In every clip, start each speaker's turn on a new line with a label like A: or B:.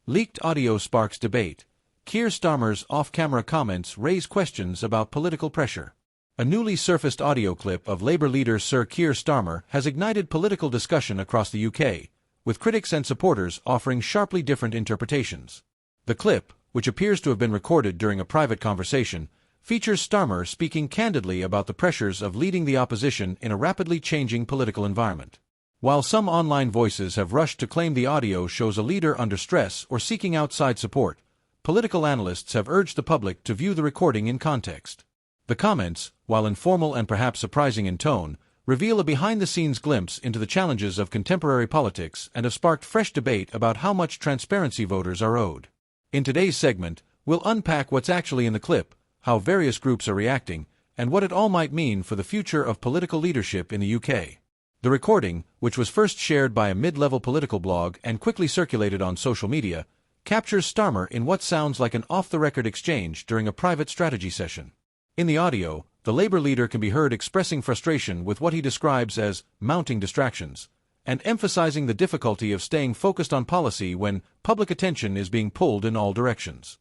A: Leaked audio sparks debate. Keir Starmer's off-camera comments raise questions about political pressure. A newly surfaced audio clip of Labour leader Sir Keir Starmer has ignited political discussion across the UK, with critics and supporters offering sharply different interpretations. The clip, which appears to have been recorded during a private conversation, features Starmer speaking candidly about the pressures of leading the opposition in a rapidly changing political environment. While some online voices have rushed to claim the audio shows a leader under stress or seeking outside support, political analysts have urged the public to view the recording in context. The comments, while informal and perhaps surprising in tone, reveal a behind-the-scenes glimpse into the challenges of contemporary politics and have sparked fresh debate about how much transparency voters are owed. In today's segment, we'll unpack what's actually in the clip, how various groups are reacting, and what it all might mean for the future of political leadership in the UK. The recording, which was first shared by a mid-level political blog and quickly circulated on social media, captures Starmer in what sounds like an off-the-record exchange during a private strategy session. In the audio, the Labour leader can be heard expressing frustration with what he describes as mounting distractions, and emphasizing the difficulty of staying focused on policy when public attention is being pulled in all directions.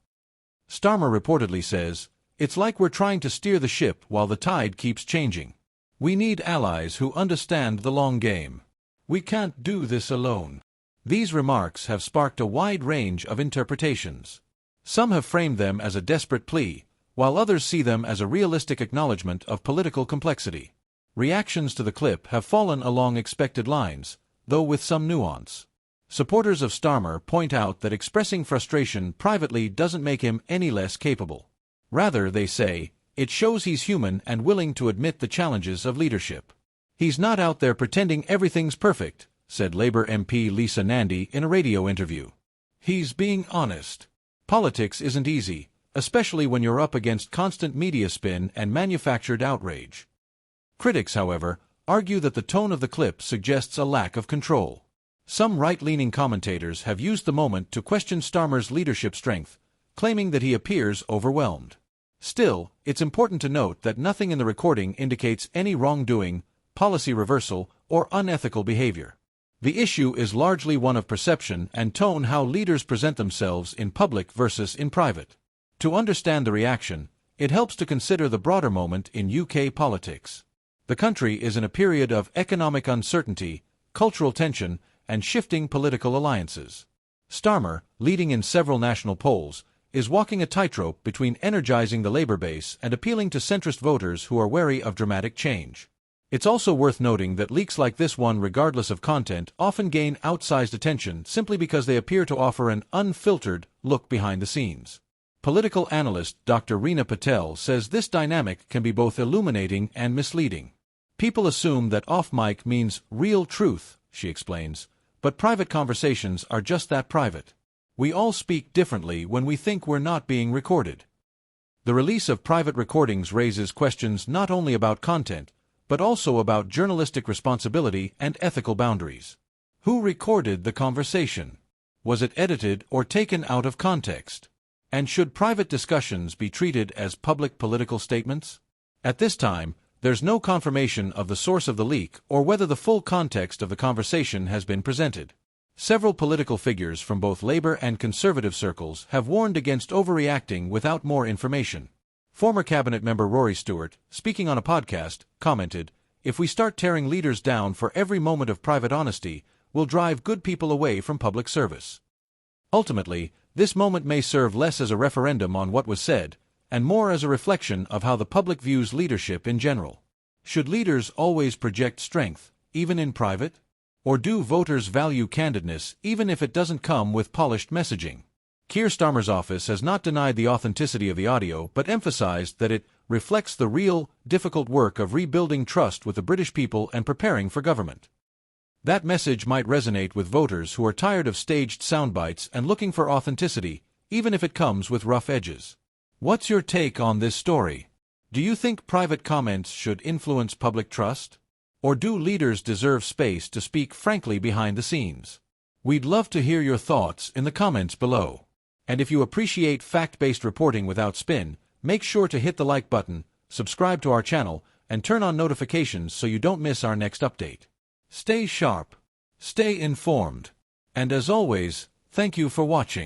A: Starmer reportedly says, "It's like we're trying to steer the ship while the tide keeps changing. We need allies who understand the long game. We can't do this alone." These remarks have sparked a wide range of interpretations. Some have framed them as a desperate plea, while others see them as a realistic acknowledgement of political complexity. Reactions to the clip have fallen along expected lines, though with some nuance. Supporters of Starmer point out that expressing frustration privately doesn't make him any less capable. Rather, they say, it shows he's human and willing to admit the challenges of leadership. "He's not out there pretending everything's perfect," said Labour MP Lisa Nandy in a radio interview. "He's being honest. Politics isn't easy, especially when you're up against constant media spin and manufactured outrage." Critics, however, argue that the tone of the clip suggests a lack of control. Some right-leaning commentators have used the moment to question Starmer's leadership strength, claiming that he appears overwhelmed. Still, it's important to note that nothing in the recording indicates any wrongdoing, policy reversal, or unethical behavior. The issue is largely one of perception and tone, how leaders present themselves in public versus in private. To understand the reaction, it helps to consider the broader moment in UK politics. The country is in a period of economic uncertainty, cultural tension, and shifting political alliances. Starmer, leading in several national polls, is walking a tightrope between energizing the Labour base and appealing to centrist voters who are wary of dramatic change. It's also worth noting that leaks like this one, regardless of content, often gain outsized attention simply because they appear to offer an unfiltered look behind the scenes. Political analyst Dr. Reena Patel says this dynamic can be both illuminating and misleading. "People assume that off-mic means real truth," she explains, "but private conversations are just that, private. We all speak differently when we think we're not being recorded." The release of private recordings raises questions not only about content, but also about journalistic responsibility and ethical boundaries. Who recorded the conversation? Was it edited or taken out of context? And should private discussions be treated as public political statements? At this time, there's no confirmation of the source of the leak or whether the full context of the conversation has been presented. Several political figures from both Labour and Conservative circles have warned against overreacting without more information. Former cabinet member Rory Stewart, speaking on a podcast, commented, "If we start tearing leaders down for every moment of private honesty, we'll drive good people away from public service." Ultimately, this moment may serve less as a referendum on what was said, and more as a reflection of how the public views leadership in general. Should leaders always project strength, even in private? Or do voters value candidness even if it doesn't come with polished messaging? Keir Starmer's office has not denied the authenticity of the audio but emphasized that it reflects the real, difficult work of rebuilding trust with the British people and preparing for government. That message might resonate with voters who are tired of staged soundbites and looking for authenticity, even if it comes with rough edges. What's your take on this story? Do you think private comments should influence public trust? Or do leaders deserve space to speak frankly behind the scenes? We'd love to hear your thoughts in the comments below. And if you appreciate fact-based reporting without spin, make sure to hit the like button, subscribe to our channel, and turn on notifications so you don't miss our next update. Stay sharp, stay informed, and as always, thank you for watching.